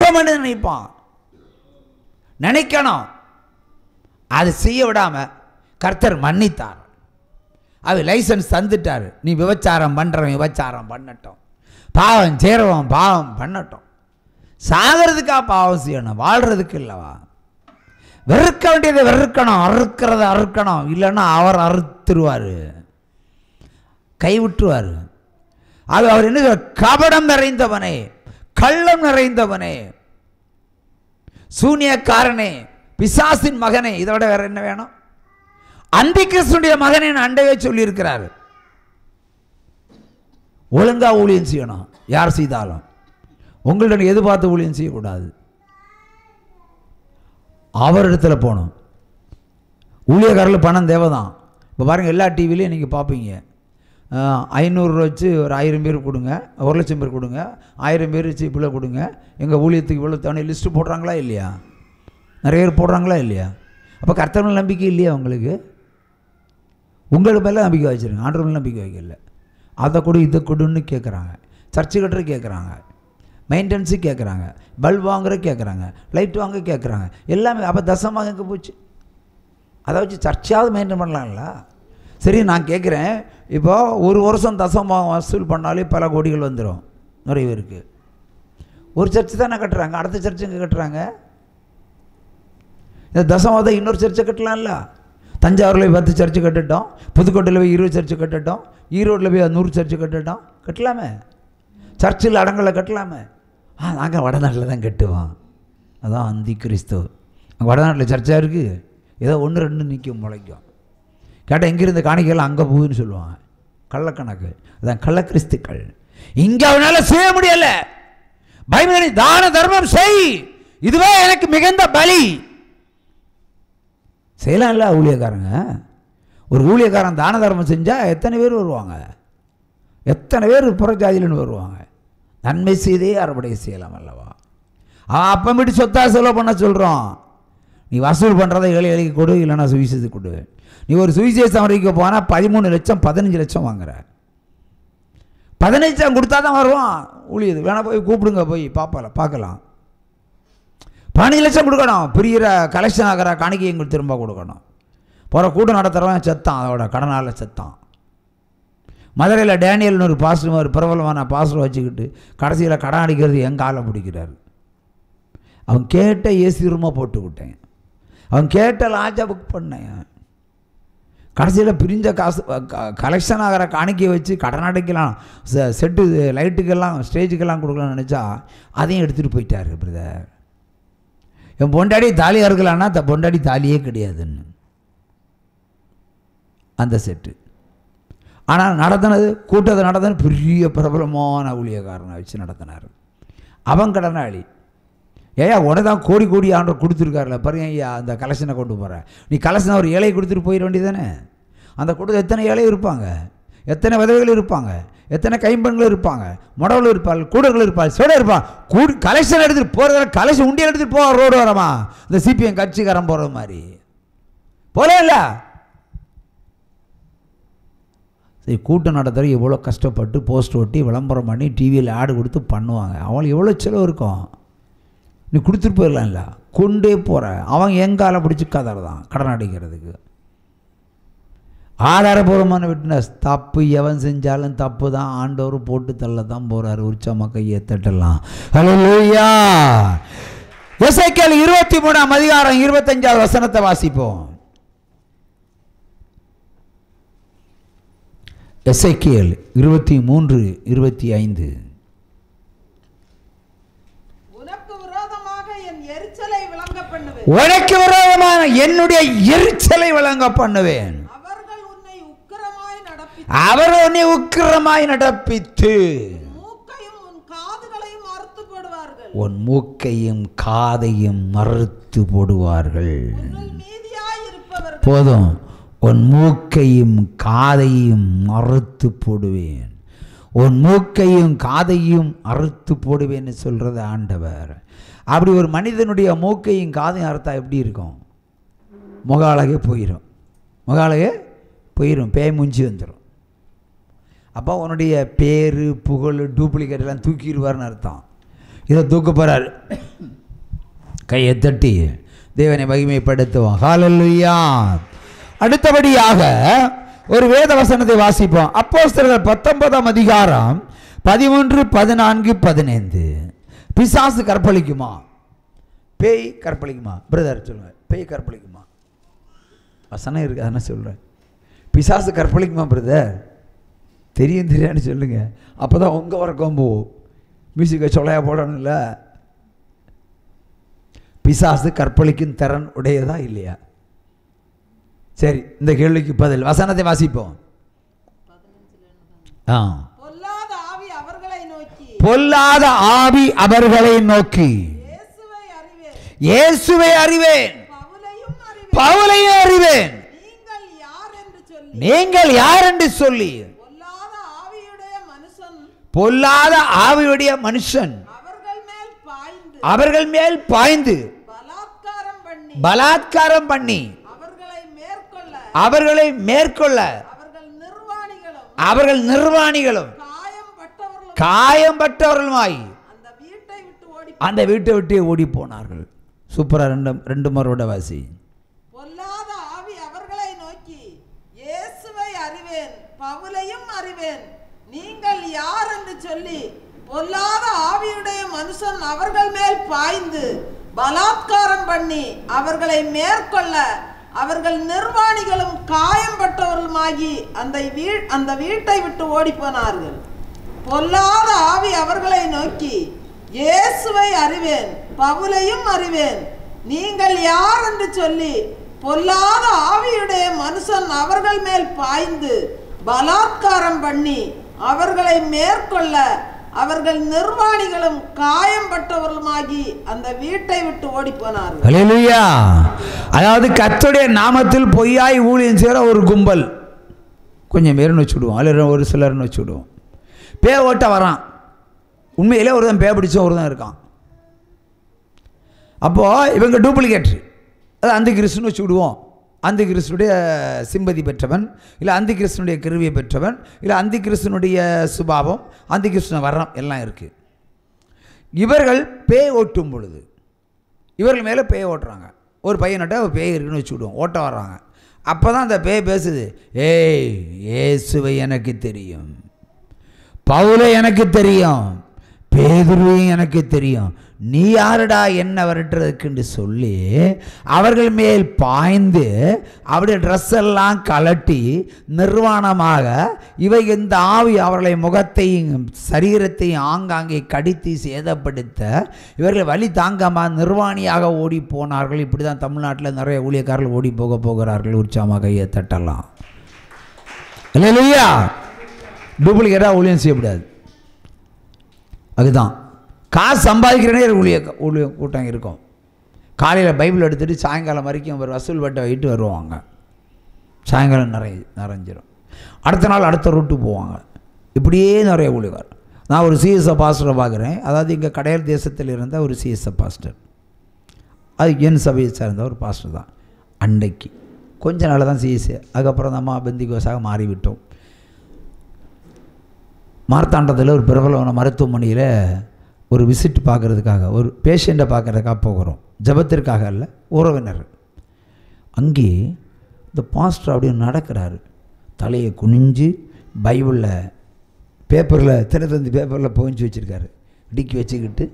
ஜெபம் நினைப்பான், நினைக்கணும். அது செய்ய விடாம கர்த்தர் மன்னித்தார். அது லைசன்ஸ் தந்துட்டார். நீ விபச்சாரம் பண்ணுறவன் விபச்சாரம் பண்ணட்டும், பாவம் சேரவன் பாவம் பண்ணட்டும். சாகிறதுக்கா பாவம் செய்யணும், வாழ்கிறதுக்கு இல்லவா? வெறுக்க வேண்டியதை வெறுக்கணும், அறுக்கிறத அறுக்கணும். இல்லைன்னா அவர் அறுத்துருவார், கைவிட்டுருவார். அது அவர் என்ன, கபடம் நிறைந்தவனே, கள்ளம் நிறைந்தவனே, சூனியக்காரனே, பிசாசின் மகனே, இதை விட வேற என்ன வேணும்? அந்திகிறிஸ்துடைய மகனே அண்டையே சொல்லியிருக்கிறார். ஒழுங்கா ஊழியம் செய்யணும். யார் செய்தாலும் உங்களிடம் எதிர்பார்த்து ஊழியம் செய்யக்கூடாது. அவரிடத்துல போகணும். ஊழியக்காரர்கள் பணம் தேவைதான். இப்போ பாருங்கள், எல்லா டிவிலையும் நீங்கள் பார்ப்பீங்க, 500 வச்சு ஒரு 1000 பேர் கொடுங்க, 1,00,000 பேர் கொடுங்க, 1000 பேர் வச்சு இவ்வளோ கொடுங்க, எங்கள் ஊழியத்துக்கு இவ்வளோ தனி லிஸ்ட்டு போடுறாங்களா இல்லையா? நிறைய பேர் போடுறாங்களா இல்லையா? அப்போ கர்த்தர் நம்பிக்கை இல்லையா உங்களுக்கு? உங்களுக்கு மேலே நம்பிக்கை வச்சுருங்க, ஆண்டவர் நம்பிக்கை வைக்கல. அதை கொடு இதை கொடுன்னு கேட்குறாங்க, சர்ச்சு கட்டுற கேட்குறாங்க, மெயின்டெனன்ஸு கேட்குறாங்க, பல்ப் வாங்குற கேட்குறாங்க, லைட் வாங்க கேட்குறாங்க, எல்லாமே. அப்போ தசமாக எங்கே போச்சு? அதை வச்சு சர்ச்சாவது மெயின்டைன் பண்ணலாங்களா? சரி, நான் கேட்குறேன், இப்போ ஒரு வருஷம் தசமாக வசூல் பண்ணாலே பல கோடிகள் வந்துடும் நிறைய பேருக்கு. ஒரு சர்ச்சு தானே கட்டுறாங்க, அடுத்த சர்ச்சு எங்கே கட்டுறாங்க? இந்த தசமாவதை இன்னொரு சர்ச்சை கட்டலாம்ல. தஞ்சாவூரில் 10 சர்ச்சு கட்டட்டும், புதுக்கோட்டையில் போய் 20 சர்ச்சு கட்டட்டும், ஈரோட்டில் போய் 100 சர்ச்சு கட்டட்டும், கட்டலாமே. சர்ச்சில் அடங்கலை கட்டலாமே. நாங்கள் வடநாட்டில் தான் கட்டுவோம். அதான் அந்தி கிறிஸ்து. அங்கே வடநாட்டில் சர்ச்சாக இருக்குது, ஏதோ 1-2 நிற்கும் முளைக்கும். கேட்டால் எங்கிருந்து காணிக்கைலாம் அங்கே போகுதுன்னு சொல்லுவாங்க. கள்ளக்கணக்கு, அதான் கள்ள கிறிஸ்துக்கள். இங்கே அவனால் செய்ய முடியலை. பைபிள் தான தர்மம் செய், இதுவே எனக்கு மிகுந்த பலி. செய்யலாம் இல்லை ஊழியக்காரங்க? ஒரு ஊழியக்காரன் தான தர்மம் செஞ்சால் எத்தனை பேர் வருவாங்க? எத்தனை பேர் புறஜாதியில்னு வருவாங்க? நன்மை செய்தே அறுவடை செய்யலாம் அல்லவா? அப்போ விட்டு சொத்தா செலவு பண்ண சொல்கிறோம். நீ வசூல் பண்ணுறதை ஏழை ஏழைக்கு கொடு, இல்லைன்னா சுவிசேஷத்துக்கு கொடு. நீ ஒரு சுவிசேஷம் வரைக்கும் போனால் 13 லட்சம் 15 லட்சம் வாங்குற. 15 லட்சம் கொடுத்தா தான் வருவான் ஊழியது. வேணா போய் கூப்பிடுங்க, போய் பார்க்கலாம். 15 லட்சம் கொடுக்கணும். பிரிகிற கலெக்ஷன் ஆகிற காணிக்கையை எங்களுக்கு திரும்ப கொடுக்கணும். போகிற கூட்டம் நடத்துகிறவன் செத்தான், அதோட கடனால் செத்தான். மதுரையில் டேனியல்னு ஒரு பாஸ்டர், ஒரு பிரபலமான பாஸ்டர் வச்சுக்கிட்டு கடைசியில் கடன் அடிக்கிறது என் காலை பிடிக்கிறாரு. அவன் கேட்ட ஏசி ரூமாக போட்டுக்கிட்டேன், அவன் கேட்ட லாட்ஜை புக் பண்ணேன். கடைசியில் பிரிஞ்ச காசு கலெக்ஷன் ஆகிற காணிக்கையை வச்சு கடன் அடைக்கலாம், செட்டு லைட்டுக்கெல்லாம் ஸ்டேஜுக்கெல்லாம் கொடுக்கலாம்னு நினச்சா அதையும் எடுத்துகிட்டு போயிட்டார் பிரதர். என் பொண்டாடி தாலியாக இருக்கலான்னா பொண்டாடி தாலியே கிடையாதுன்னு அந்த செட்டு. ஆனால் நடத்தினது, கூட்டத்தை நடத்தினது பெரிய பிரபலமான ஊழியக்காரனை வச்சு நடத்தினார். அவன் கடனாளி. ஏயா உடனே தான் கோடி கோடி ஆண்டவர் கொடுத்துருக்காருல, பாருங்க ஐயா அந்த கலெக்ஷனை கொண்டு போகிறேன். நீ கலெக்ஷனை ஒரு ஏழை கொடுத்துட்டு போயிட வேண்டியதானே? அந்த கூட்டத்தில் எத்தனை ஏழை இருப்பாங்க, எத்தனை விதவைகள் இருப்பாங்க, எத்தனை கைம்பெண்கள் இருப்பாங்க, முடவர்கள் இருப்பாங்க, கூடர்கள் இருப்பாங்க, சோட இருப்பாங்க. கலெக்ஷன் எடுத்துகிட்டு போகிறத கலெக்ஷன் உண்டியல் எடுத்துகிட்டு போக ரோடு வரமா? இந்த சிபிஎம் கட்சிக்காரன் போகிறது மாதிரி போல இல்லை. சரி, கூட்டம் நடத்துகிற எவ்வளோ கஷ்டப்பட்டு போஸ்ட் ஒட்டி விளம்பரம் பண்ணி டிவியில் ஆடு கொடுத்து பண்ணுவாங்க. அவங்களுக்கு எவ்வளோ செலவு இருக்கும். நீ கொடுத்துட்டு போயிடலாம்ல, கொண்டே போகிற அவன் எங்கால பிடிச்சி கதறதான் கடன் அடிக்கிறதுக்கு. ஆதாரபூர்வமான விட்னஸ். தப்பு எவன் செஞ்சாலும் தப்பு தான், ஆண்டவர் போட்டு தள்ள தான் போகிறார். உற்சாகமாக கையை தட்டலாம். ஹல்லேலூயா. எசேக்கியேல் 23ஆம் அதிகாரம் 25வது வசனத்தை வாசிப்போம். எசேக்கியேல் 23:25. உனக்கு விரோதமான என்னுடைய எரிச்சலை விளங்க பண்ணுவேன். அவர் உன்னை உக்கிரமாய் நடப்பித்து உன் மூக்கையும் காதையும் மறுத்து போடுவார்கள். போதும், உன் மூக்கையும் காதையும் மறுத்து போடுவேன். உன் மூக்கையும் காதையும் அறுத்து போடுவேன்னு சொல்கிறது ஆண்டவர். அப்படி ஒரு மனிதனுடைய மூக்கையும் காதையும் அறுத்தா எப்படி இருக்கும்? முக அழகே போயிடும், முக அழகே போயிடும், பேய் மூஞ்சி வந்துடும். அப்போ உன்னுடைய பேர் புகழ் டூப்ளிகேட் எல்லாம் தூக்கிடுவார்னு அர்த்தம். இதை தூக்க போகிறாரு. கையை தட்டி தேவனை மகிமைப்படுத்துவோம். ஹல்லேலூயா. அடுத்தபடியாக ஒரு வேத வசனத்தை வாசிப்போம். அப்போஸ்தலர் 19ஆம் அதிகாரம் 13, 14, 15. பிசாசு கற்பழிக்குமா? பேய் கற்பழிக்குமா? பிரதர் சொல்லுங்க, பேய் கற்பழிக்குமா? வசனம் இருக்கு, அதனால் சொல்கிறேன். பிசாசு கற்பழிக்குமா பிரதர்? தெரியும் தெரியான்னு சொல்லுங்க, அப்போ தான் உங்கள் வரைக்கும் போகும். மியூசிக்கை சொல்லையா போடணும்ல. பிசாசு கற்பழிக்கும் திறன் உடையதா இல்லையா? சரி, இந்த கேள்விக்கு பதில் வசனத்தை வாசிப்போம். பொல்லாத ஆவி அவர்களை நோக்கி இயேசுவை அறிவேன், பவுலையும் அறிவேன், நீங்கள் யார் என்று சொல்லி பொல்லாத ஆவியுடைய மனுஷன் அவர்கள் மேல் பாய்ந்து பலாத்காரம் பண்ணி அவர்களை மேற்கொள்ள அவர்கள் நிர்வாணிகளும் காயம்பட்டவர்களுமாய் அந்த வீட்டை விட்டு ஓடி போனார்கள். சூப்பரா ரெண்டு மரோட வாசி. பொல்லாத ஆவி அவர்களை நோக்கி இயேசுவை அறிவேன், பவுலையும் அறிவேன், நீங்கள் யார் என்று சொல்லி பொல்லாத ஆவியுடைய மனுஷன் அவர்கள் மேல் பாய்ந்து பலாத்காரம் பண்ணி அவர்களை மேற்கொள்ள அவர்கள் நிர்வாணிகளும் காயம்பட்டவர்களுமாகி அந்த வீட்டை விட்டு ஓடி போனார்கள். பொல்லாத ஆவி அவர்களை நோக்கி இயேசுவை அறிவேன், பவுலையும் அறிவேன், நீங்கள் யார் என்று சொல்லி பொல்லாத ஆவியுடைய மனுஷன் அவர்கள் மேல் பாய்ந்து பலாத்காரம் பண்ணி அவர்களை மேற்கொள்ள அவர்கள் நிர்வாணிகளும் காயம்பட்டவர்களுமாகி அந்த வீட்டை விட்டு ஓடி போனார்கள். ஹல்லேலூயா. அதாவது கர்த்தருடைய நாமத்தில் பொய்யாய் ஊழியம் செய்கிற ஒரு கும்பல் கொஞ்சம் பேர்னு வச்சுடுவோம், அல்ல ஒரு சிலர்னு வச்சுடுவோம். பே ஓட்ட வரான், உண்மையிலே ஒரு தான் பே பிடிச்ச ஒரு தான் இருக்கான். அப்போது இவங்க டூப்ளிகேட், அது அந்த கிறிஸ்துன்னு வச்சுவிடுவோம். அந்த கிறிஸ்துனுடைய சிம்பதி பெற்றவன், இல்லை அந்த கிறிஸ்துனுடைய கிருவியை பெற்றவன், இல்லை அந்த கிறிஸ்துனுடைய சுபாவம், அந்த கிறிஸ்துவ வர்ணம் எல்லாம் இருக்குது. இவர்கள் பேய் ஓட்டும் பொழுது இவர்கள் மேலே பேய் ஓட்டுறாங்க. ஒரு பையன்கிட்ட ஒரு பேய் இருக்குன்னு வச்சுவிடுவோம், ஓட்ட வர்றாங்க. அப்போ தான் அந்த பேய் பேசுது, ஏய் இயேசுவை எனக்கு தெரியும், பவுலை எனக்கு தெரியும், பேதுருவையும் எனக்கு தெரியும், நீ யாருடா என்ன விரட்டுறதுக்குன்னு சொல்லி அவர்கள் மேல் பாய்ந்து அவருடைய ட்ரெஸ் எல்லாம் கலட்டி நிர்வாணமாக இவை இந்த ஆவி அவர்களை முகத்தையும் சரீரத்தையும் ஆங்காங்கே கடித்து சேதப்படுத்த இவர்கள் வழி தாங்காமல் நிர்வாணியாக ஓடி போனார்கள். இப்படி தான் தமிழ்நாட்டில் நிறைய ஊழியக்காரர்கள் ஓடி போகிறார்கள். உற்சாகமாக கையை தட்டலாம். இல்லையா? டூப்ளிகேட்டாக ஊழியம் செய்யக்கூடாது. அதுதான் காசு சம்பாதிக்கிறனே ஊழிய கூட்டம் இருக்கும். காலையில் பைபிள் எடுத்துகிட்டு சாயங்காலம் வரைக்கும் ஒரு வசூல் வட்டை வைட்டு வருவாங்க. சாயங்காலம் நிறைஞ்சிடும். அடுத்த நாள் அடுத்த ரூட்டு போவாங்க. இப்படியே நிறைய ஊழியர். நான் ஒரு சிஎஸ்ஐ பாஸ்டரை பார்க்குறேன். அதாவது இங்கே கடையல் தேசத்தில் இருந்த ஒரு சிஎஸ்ஐ பாஸ்டர், அது என் சபையை சேர்ந்த ஒரு பாஸ்டர் தான். அன்னைக்கு கொஞ்ச நாள் தான் சிஎஸ்ஐ, அதுக்கப்புறம் நம்ம பெந்திகோஸாக மாறிவிட்டோம். மார்த்தாண்டத்தில் ஒரு பிரபலமான மருத்துவமனையில் ஒரு விசிட் பார்க்குறதுக்காக, ஒரு பேஷண்ட்டை பார்க்குறதுக்காக போகிறோம். ஜபத்திற்காக அல்ல, உறவினர். அங்கே இந்த பாஸ்டர் அப்படியே நடக்கிறாரு. தலையை குனிஞ்சு பைபிளில் பேப்பரில் தினத்தந்தி பேப்பரில் புகஞ்சு வச்சுருக்காரு. இடுக்கி வச்சுக்கிட்டு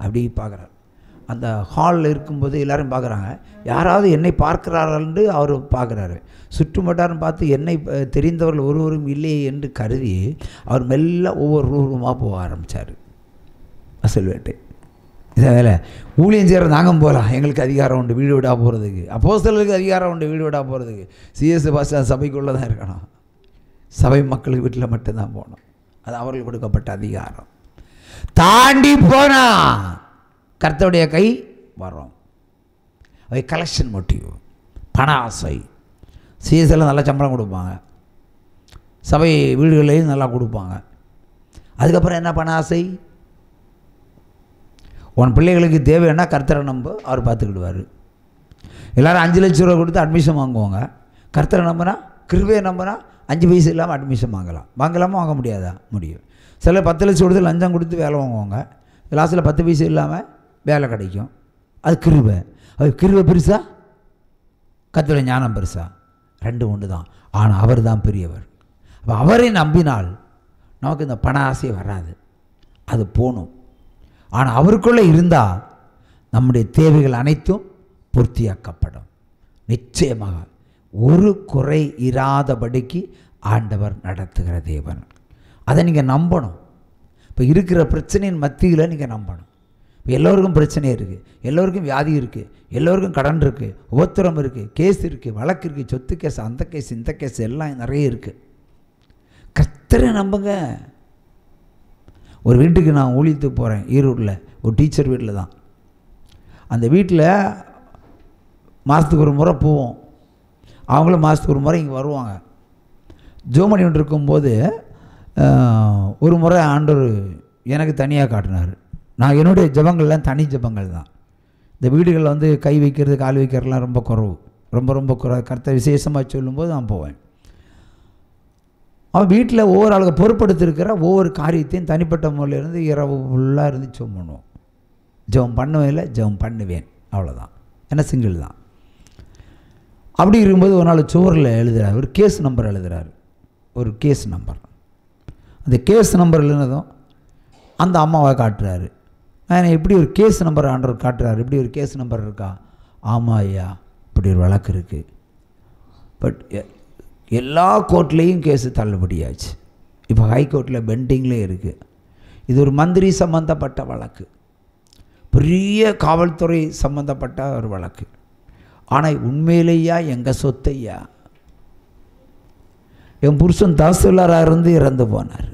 அப்படியே பார்க்குறாரு. அந்த ஹாலில் இருக்கும்போது எல்லோரும் பார்க்குறாங்க. யாராவது என்னை பார்க்குறார்கள்னு அவர் பார்க்குறாரு. சுற்றுமட்டார்னு பார்த்து என்னை தெரிந்தவர்கள் ஒருவரும் இல்லையே என்று கருதி அவர் மெல்ல ஒவ்வொரு ரூபமாக போக ஆரம்பித்தார். அசல் வேட்டை இதை வேலை ஊழியம் செய்கிற நாங்கள் போகலாம், எங்களுக்கு அதிகாரம் உண்டு வீடு விடா போகிறதுக்கு, அப்போஸ்தலருக்கு அதிகாரம் உண்டு வீடு விடா போகிறதுக்கு. சிஎஸ் பாஸ்டர் சபைக்குள்ளே தான் இருக்கணும், சபை மக்களுக்கு வீட்டில் மட்டும்தான் போகணும். அது அவர்களுக்கு கொடுக்கப்பட்ட அதிகாரம். தாண்டி போனால் கர்த்தருடைய கை வரும். அவை கலெக்ஷன் மோட்டிவ், பண ஆசை. சிஎஸ்எல்லாம் நல்லா சம்பளம் கொடுப்பாங்க, சபை வீடுகளையும் நல்லா கொடுப்பாங்க. அதுக்கப்புறம் என்ன பண ஆசை? உன் பிள்ளைகளுக்கு தேவைன்னா கர்த்தரை நம்ப, அவர் பார்த்துக்கிடுவார். எல்லோரும் 5 லட்சம் ரூபா கொடுத்து அட்மிஷன் வாங்குவாங்க. கர்த்தரை நம்பினா, கிருபையை நம்பினா 5 பைசா இல்லாமல் அட்மிஷன் வாங்கலாமா? வாங்க முடியாதா? முடியும். சில 10 லட்சம் கொடுத்து லஞ்சம் கொடுத்து வேலை வாங்குவாங்க. லாஸ்ட்டில் 10 பைசா இல்லாமல் வேலை கிடைக்கும். அது கிருபை. அது கிருபை பெருசா, கர்த்தருடைய ஞானம் பெருசா? ரெண்டும் ஒன்று தான். ஆனால் அவர் தான் பெரியவர். அப்போ அவரை நம்பினால் நமக்கு இந்த பண ஆசை வராது, அது போகணும். ஆனால் அவருக்குள்ளே இருந்தால் நம்முடைய தேவைகள் அனைத்தும் பூர்த்தியாக்கப்படும். நிச்சயமாக ஒரு குறை இராதபடிக்கு ஆண்டவர் நடத்துகிற தேவன். அதை நீங்கள் நம்பணும். இப்போ இருக்கிற பிரச்சனையின் மத்தியில் நீங்கள் நம்பணும். இப்போ எல்லோருக்கும் பிரச்சனை இருக்குது, எல்லோருக்கும் வியாதி இருக்குது, எல்லோருக்கும் கடன் இருக்குது, உபத்திரம் இருக்குது, கேஸ் இருக்குது, வழக்கு இருக்குது, சொத்து கேஸ், அந்த கேஸ், இந்த கேஸ் எல்லாம் நிறைய இருக்குது. கர்த்தரை நம்புங்க. ஒரு வீட்டுக்கு நான் ஊழியத்துக்கு போகிறேன், ஈரோட்டில் ஒரு டீச்சர் வீட்டில் தான். அந்த வீட்டில் மாதத்துக்கு ஒரு முறை போவோம், அவங்களும் மாதத்துக்கு ஒரு முறை இங்கே வருவாங்க. ஜோமணி ஒன்று இருக்கும்போது ஒரு முறை ஆண்டவர் எனக்கு தனியாக காட்டினார். நான் என்னுடைய ஜபங்கள்லாம் தனி ஜபங்கள் தான். இந்த வீடுகளில் வந்து கை வைக்கிறது கால் வைக்கிறதுலாம் ரொம்ப குறவு, ரொம்ப ரொம்ப குறை. கர்த்தர் விசேஷமாக சொல்லும்போது நான் போவேன். அவன் வீட்டில் ஒவ்வொரு ஆளுக்கு பொறுப்படுத்திருக்கிற ஒவ்வொரு காரியத்தையும் தனிப்பட்ட முறையிலேருந்து இரவு ஃபுல்லாக இருந்து ஜெபம் பண்ணுவோம். ஜெபம் பண்ணுவேன் இல்லை, ஜெபம் பண்ணுவேன், அவ்வளோதான். ஏன்னா சிங்கிள் தான். அப்படி இருக்கும்போது ஒரு நாள் சுவரில் எழுதுகிறார், ஒரு கேஸ் நம்பர் எழுதுகிறார், ஒரு கேஸ் நம்பர். அந்த கேஸ் நம்பர் எழுதுனதும் அந்த அம்மாவை காட்டுறாரு. நான் இப்படி ஒரு கேஸ் நம்பர் ஆண்டவர் காட்டுறாரு, இப்படி ஒரு கேஸ் நம்பர் இருக்கா? ஆமாம் ஐயா, இப்படி ஒரு வழக்கு இருக்குது. பட் எல்லா கோர்ட்லேயும் கேஸு தள்ளுபடியாச்சு. இப்போ ஹைகோர்ட்டில் பெண்டிங்லேயே இருக்குது. இது ஒரு மந்திரி சம்பந்தப்பட்ட வழக்கு, பெரிய காவல்துறை சம்பந்தப்பட்ட ஒரு வழக்கு. ஆனால் உண்மையிலேயா எங்கள் சொத்தையா? என் புருஷன் தஹசீல்தாராக இருந்து இறந்து போனார்,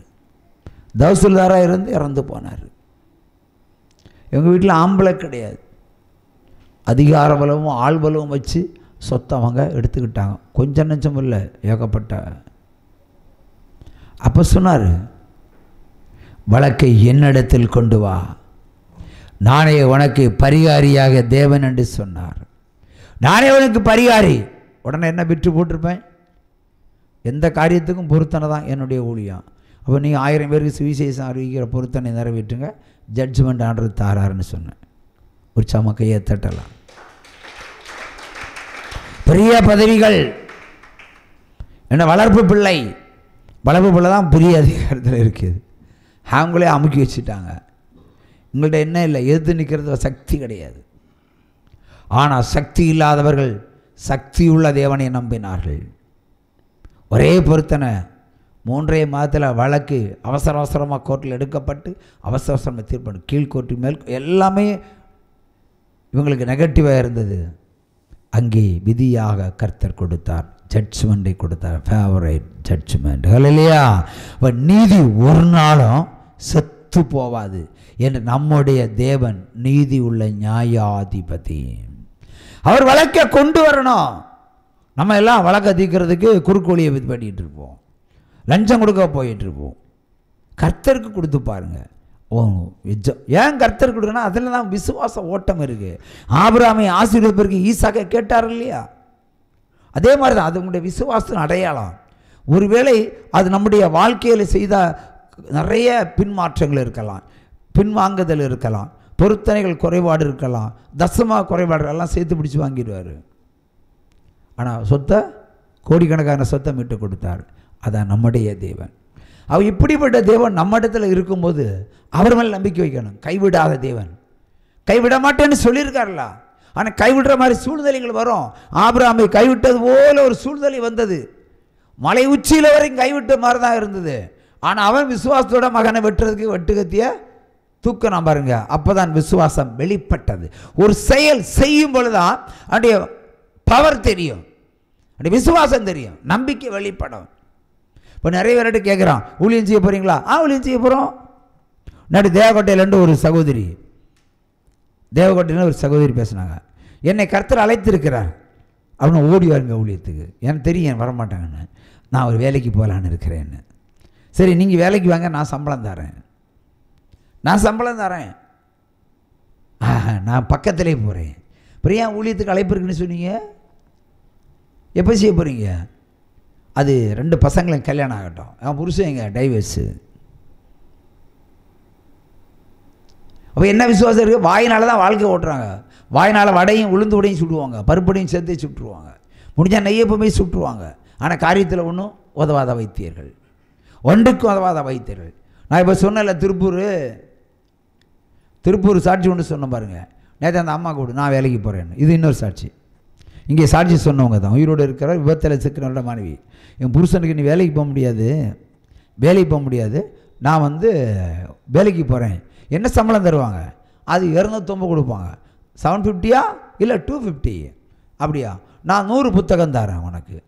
தஹசீல்தாராக இருந்து இறந்து போனார். எங்கள் வீட்டில் ஆம்பளை கிடையாது, அதிகார பலமும் ஆள் பலமும் வச்சு சொத்தை அவங்க எடுத்துக்கிட்டாங்க. கொஞ்சம் நெஞ்சம் இல்லை, ஏகப்பட்ட. அப்போ சொன்னார், வழக்கை என்னிடத்தில் கொண்டு வா, நானே உனக்கு பரிகாரியாக தேவன் என்று சொன்னார். நானே உனக்கு பரிகாரி. உடனே என்ன விட்டு போட்டிருப்பேன்? எந்த காரியத்துக்கும் பொருத்தனை தான் என்னுடைய ஊழியம். அப்போ நீங்கள் 1000 பேருக்கு சுவிசேஷம் அறிவிக்கிற பொருத்தனை நிறைவேற்றுங்க, ஜட்ஜ்மெண்ட் ஆர்டர் தாராருன்னு சொன்னேன். ஒரு சம கையை தட்டலாம். பெரிய பதவிகள் என்ன, வளர்ப்பு பிள்ளை தான் பெரிய அதிகாரத்தில் இருக்குது. அவங்களே அமுக்கி வச்சுட்டாங்க. உங்கள்கிட்ட என்ன இல்லை, எதிர்த்து நிற்கிறது சக்தி கிடையாது. ஆனால் சக்தி இல்லாதவர்கள் சக்தி உள்ள தேவனை நம்பினார்கள். ஒரே பொருத்தனை 3 மாதத்தில் வழக்கு அவசரமாக கோர்ட்டில் எடுக்கப்பட்டு அவசரமாக தீர்ப்பு, கீழ்கோர்ட்டு மேல் எல்லாமே இவங்களுக்கு நெகட்டிவாக இருந்தது. அங்கே விதியாக கர்த்தர் கொடுத்தார், ஜட்ஜ்மெண்ட்டை கொடுத்தார், ஃபேவரைட் ஜட்ஜ்மெண்ட். இல்லையா? இப்போ நீதி ஒரு நாளும் செத்து போவாது என்று நம்முடைய தேவன் நீதி உள்ள நியாயாதிபதி. அவர் வழக்கை கொண்டு வரணும். நம்ம எல்லாம் வழக்கை தீர்க்கிறதுக்கு குறுக்கோழியை பண்ணிகிட்டு இருப்போம், லஞ்சம் கொடுக்க போயிட்டு இருப்போம். கர்த்தருக்கு கொடுத்து பாருங்க. ஏன் கர்த்தர் கொடுக்கணும்? அதில் தான் விசுவாச ஓட்டம் இருக்குது. ஆபிரகாமை ஆசீர்வதிப்பதற்கு ஈசாக்கை கேட்டார் இல்லையா? அதே மாதிரி தான் அது உங்களுடைய விசுவாசத்தின் அடையாளம். ஒருவேளை அது நம்முடைய வாழ்க்கையில் செய்த நிறைய பின்மாற்றங்கள் இருக்கலாம், பின்வாங்குதல் இருக்கலாம், பொருத்தனைகள் குறைபாடு இருக்கலாம், தசமா குறைபாடு எல்லாம் சேர்த்து பிடிச்சி வாங்கிடுவார். ஆனால் சொத்தை, கோடிக்கணக்கான சொத்தை மீட்டு கொடுத்தார். அதான் நம்முடைய தேவன். அவர் இப்படிப்பட்ட தேவன் நம்ம இடத்துல இருக்கும்போது அவர் மேல் நம்பிக்கை வைக்கணும். கைவிடாத தேவன், கைவிட மாட்டேன்னு சொல்லியிருக்காருல. ஆனால் கைவிடுற மாதிரி சூழ்நிலைகள் வரும். ஆபிரகாமை கைவிட்டது போல ஒரு சூழ்நிலை வந்தது. மலை உச்சியில் வரைக்கும் கைவிட்ட மாதிரி தான் இருந்தது. ஆனால் அவன் விசுவாசத்தோட மகனை வெட்டுறதுக்கு வெட்டுக்கத்திய தூக்கணும் பாருங்க. அப்போ தான் விசுவாசம் வெளிப்பட்டது. ஒரு செயல் செய்யும் பொழுதுதான் அவனுடைய பவர் தெரியும், அவனுடைய விசுவாசம் தெரியும், நம்பிக்கை வெளிப்படும். இப்போ நிறைய பேர்கிட்ட கேட்குறான், ஊழியம் செய்ய போகிறீங்களா? ஊழியம் செய்ய போகிறோம். நடு தேவக்கோட்டையிலேருந்து ஒரு சகோதரி, தேவக்கோட்டையில் ஒரு சகோதரி பேசுனாங்க. என்னை கர்த்தர் அழைத்திருக்கிறார் அப்படின்னு ஓடி வருங்க ஊழியத்துக்கு. எனக்கு தெரியும் வரமாட்டாங்கன்னு. நான் ஒரு வேலைக்கு போகலான்னு இருக்கிறேன்னு. சரி, நீங்கள் வேலைக்கு வாங்க, நான் சம்பளம் தரேன், நான் சம்பளம் தரேன், நான் பக்கத்திலே போகிறேன். அப்புறம் ஏன் ஊழியத்துக்கு அழைப்பு இருக்குன்னு சொன்னீங்க? எப்போ செய்ய போகிறீங்க? அது 2 பசங்களும் கல்யாணம் ஆகட்டும், அவன் புருஷன் எங்க டைவர்ஸு. அப்போ என்ன விசுவாசம் இருக்குது? வாயினால தான் வாழ்க்கை ஓட்டுறாங்க. வாய்னால் வடையும் உளுந்து உடையும் சுட்டுவாங்க, பருப்படையும் சேர்த்து சுட்டுருவாங்க, முடிஞ்சால் நெய்யப்பமே சுட்டுருவாங்க. ஆனால் காரியத்தில் ஒன்றும் உதவாத வைத்தியர்கள், ஒன்றுக்கும் உதவாத வைத்தியர்கள். நான் இப்போ சொன்னல திருப்பூர் சாட்சி ஒன்று சொன்னேன் பாருங்கள். நேற்று அந்த அம்மா கூட நான் வேலைக்கு போகிறேன்னு, இது இன்னொரு சாட்சி. இங்கே சாட்சி சொன்னவங்க தான், உயிரோடு இருக்கிற விபத்தில் சிக்கனோட மனைவி. என் புருஷனுக்கு நீ வேலைக்கு போக முடியாது, நான் வேலைக்கு போகிறேன், என்ன சம்பளம் தருவாங்க? அது 250 கொடுப்பாங்க. 750 இல்லை 250 அப்படியா? நான் 100 புத்தகம் தரேன் உனக்கு.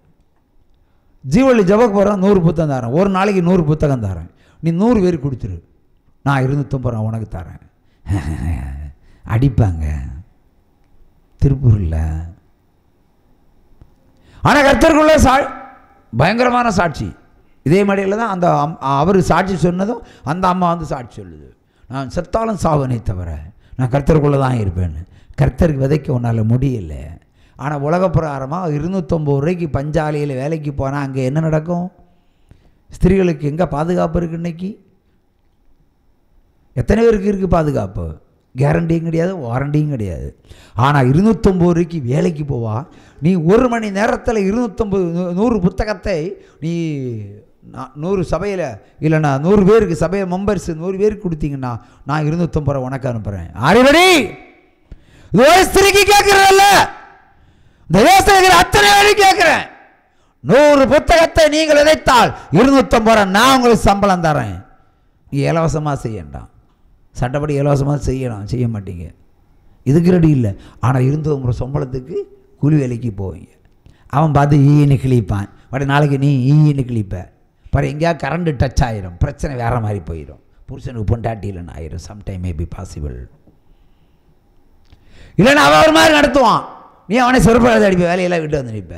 ஜீவளி ஜபக்கு போகிறேன், 100 புத்தகம் தரேன், ஒரு நாளைக்கு 100 புத்தகம் தரேன், நீ 100 பேர் கொடுத்துரு, நான் 250 உனக்கு தரேன். அடிப்பாங்க திருப்பூரில். ஆனால் கர்த்தருக்குள்ள பயங்கரமான சாட்சி. இதே மாதிரியில் தான் அந்த அவர் சாட்சி சொன்னதும் அந்த அம்மா சாட்சி சொல்லுது, நான் செத்தாலும் சாவனை தவிர நான் கர்த்தருக்குள்ளே தான் இருப்பேன்னு. கர்த்தருக்கு விதைக்க உன்னால் முடியல. ஆனால் உலக பிரகாரமாக 250 ரூபாய்க்கு பஞ்சாலையில் வேலைக்கு போனால் அங்கே என்ன நடக்கும்? ஸ்திரீகளுக்கு எங்கே பாதுகாப்பு இருக்குது? இன்றைக்கி எத்தனை பேருக்கு இருக்குது பாதுகாப்பு? கேரண்டியும் கிடையாது, வாரண்டியும் கிடையாது. ஆனால் 250 ரூபாய்க்கு வேலைக்கு போவா. நீ 1 மணி நேரத்தில் 100 புத்தகத்தை நீ 100 சபையில் இல்லைண்ணா 100 பேருக்கு சபையை மெம்பர்ஸ் 100 பேருக்கு கொடுத்தீங்கன்னா நான் 250 உனக்கு அனுப்புகிறேன். அறிவடி ஸ்திரிக்கு கேட்குறதில்ல, இந்த யோசனை அத்தனை பேருக்கு கேட்குறேன். 100 புத்தகத்தை நீங்கள் விதைத்தால் 250 நான் உங்களுக்கு சம்பளம் தரேன். நீ இலவசமாக செய்யண்டாம், சட்டப்படி இலவசமாக செய்ய மாட்டீங்க, இதுக்கு ரெடி இல்லை. ஆனால் 250 சம்பளத்துக்கு கூலி வேலைக்கு போவீங்க. அவன் பார்த்து ஈன்னு கிழிப்பான், பட் நாளைக்கு நீ ஈன்னு கிழிப்ப, பாரு எங்கேயா கரண்ட் டச் ஆயிரும், பிரச்சனை வேறு மாதிரி போயிடும், புருஷனுக்கு பொண்டாட்டி இல்லைன்னு ஆயிரும். Sometime may be possible. இல்லைன்னா அவன் ஒரு மாதிரி நடத்துவான், நீ அவனை செருப்பாக அடிப்ப, வேலையெல்லாம் விட்டு வந்து நிற்ப.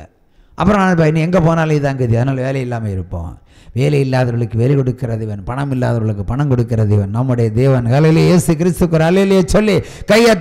அப்புறம் நான் நீ எங்கே போனாலும் இதான் கதி, அதனால் வேலை இல்லாமல் இருப்போம். வேலை இல்லாதவர்களுக்கு வேலை கொடுக்கிற தேவன், பணம் இல்லாதவர்களுக்கு பணம் கொடுக்கிற தேவன் நம்முடைய தேவன். ஹல்லேலூயா, இயேசு கிறிஸ்துக்கு ஹல்லேலூயா சொல்லி கையை